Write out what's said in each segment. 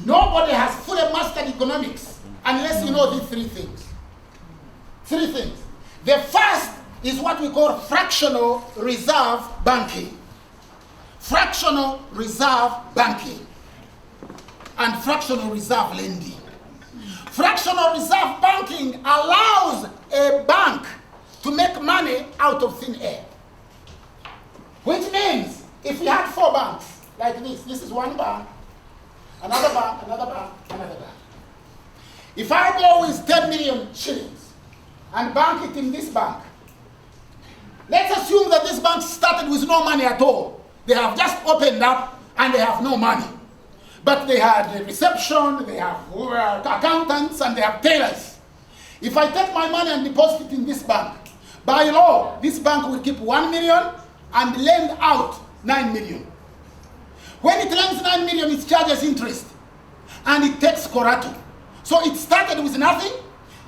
Nobody has fully mastered economics unless you know these three things. Three things. The first is what we call fractional reserve banking. Fractional reserve banking and fractional reserve lending. Fractional reserve banking allows a bank to make money out of thin air. Which means if we had 4 banks like this is one bank, another bank, another bank, another bank. If I go with 10 million shillings and bank it in this bank, let's assume that this bank started with no money at all. They have just opened up and they have no money. But they had a reception, they have accountants, and they have tailors. If I take my money and deposit it in this bank, by law, this bank will keep 1 million and lend out 9 million. When it lends 9 million, it charges interest and it takes collateral. So it started with nothing.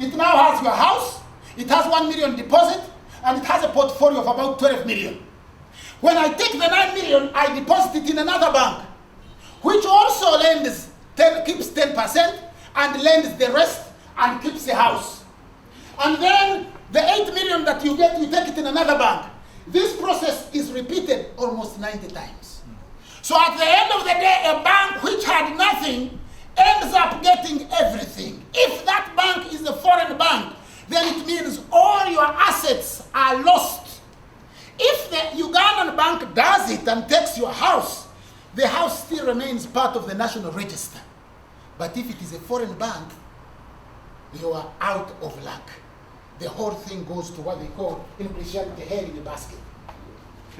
It now has your house, it has 1 million deposit, and it has a portfolio of about 12 million. When I take the 9 million, I deposit it in another bank, which also keeps 10% and lends the rest and keeps the house. And then the 8 million that you get, you take it in another bank. This process is repeated almost 90 times. So at the end of the day, a bank which had nothing ends up getting everything. If that bank is a foreign bank, then it means all your assets are lost. If the Ugandan bank does it and takes your house, the house still remains part of the national register. But if it is a foreign bank, you are out of luck. The whole thing goes to what they call in Christianity, the hair in the basket.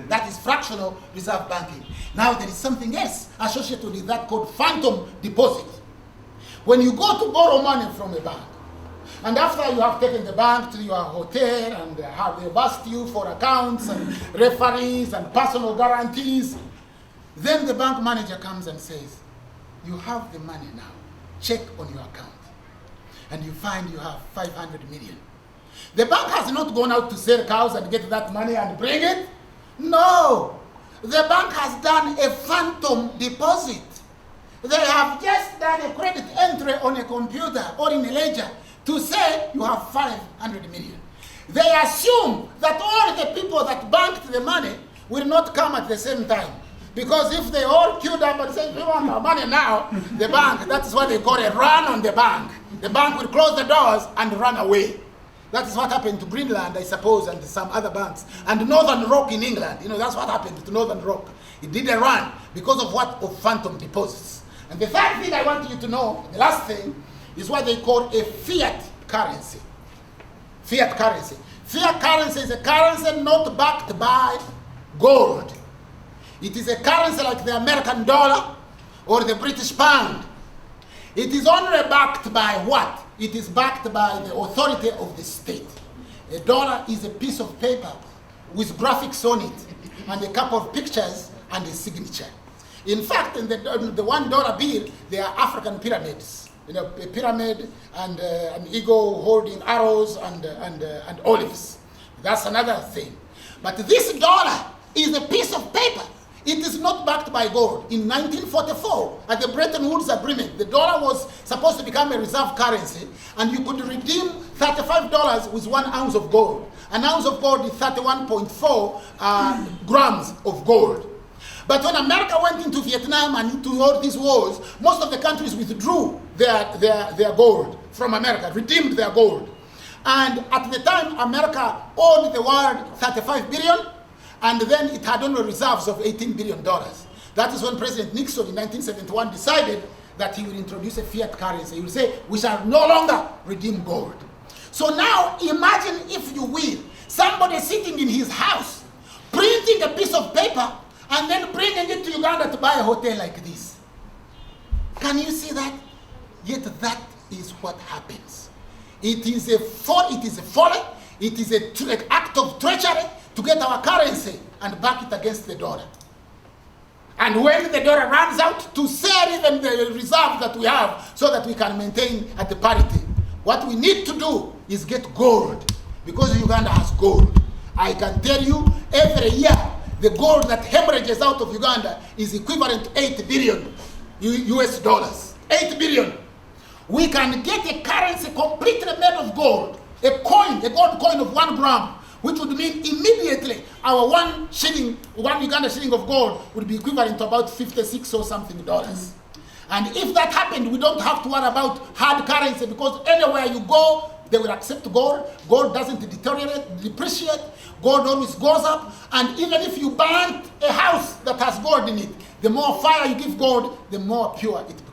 That is fractional reserve banking. Now there is something else associated with that called phantom deposit. When you go to borrow money from a bank, and after you have taken the bank to your hotel and have they asked you for accounts and referees and personal guarantees, then the bank manager comes and says, you have the money now, check on your account. And you find you have 500 million. The bank has not gone out to sell cows and get that money and bring it. No, the bank has done a phantom deposit. They have just done a credit entry on a computer or in a ledger to say you have 500 million. They assume that all the people that banked the money will not come at the same time. Because if they all queued up and say, we want our money now, the bank, that is what they call a run on the bank. The bank will close the doors and run away. That is what happened to Greenland, I suppose, and some other banks. And Northern Rock in England, that's what happened to Northern Rock. It did a run because of what? Of phantom deposits. And the third thing I want you to know, the last thing, is what they call a fiat currency. Fiat currency. Fiat currency is a currency not backed by gold. It is a currency like the American dollar or the British pound. It is only backed by what? It is backed by the authority of the state. A dollar is a piece of paper with graphics on it and a couple of pictures and a signature. In fact, in the $1 bill, there are African pyramids. A pyramid and an eagle holding arrows and olives. That's another thing. But this dollar is a piece of paper. It is not backed by gold. In 1944, at the Bretton Woods Agreement, the dollar was supposed to become a reserve currency, and you could redeem $35 with 1 ounce of gold. An ounce of gold is 31.4 grams of gold. But when America went into Vietnam and into all these wars, most of the countries withdrew their gold from America, redeemed their gold. And at the time, America owed the world 35 billion, and then it had only reserves of $18 billion. That is when President Nixon in 1971 decided that he will introduce a fiat currency. He will say, we shall no longer redeem gold. So now imagine, if you will, somebody sitting in his house, printing a piece of paper, and then bringing it to Uganda to buy a hotel like this. Can you see that? Yet that is what happens. It is a folly, it is an act of treachery to get our currency and back it against the dollar. And when the dollar runs out, to sell even the reserve that we have so that we can maintain at the parity. What we need to do is get gold, because Uganda has gold. I can tell you, every year, the gold that hemorrhages out of Uganda is equivalent to 8 billion US dollars. 8 billion. We can get a currency completely made of gold, a coin, a gold coin of 1 gram, which would mean immediately our 1 shilling, 1 Uganda shilling of gold would be equivalent to about 56 or something dollars. And if that happened, we don't have to worry about hard currency, because anywhere you go, they will accept gold. Gold doesn't deteriorate, depreciate. Gold always goes up. And even if you burn a house that has gold in it, the more fire you give gold, the more pure it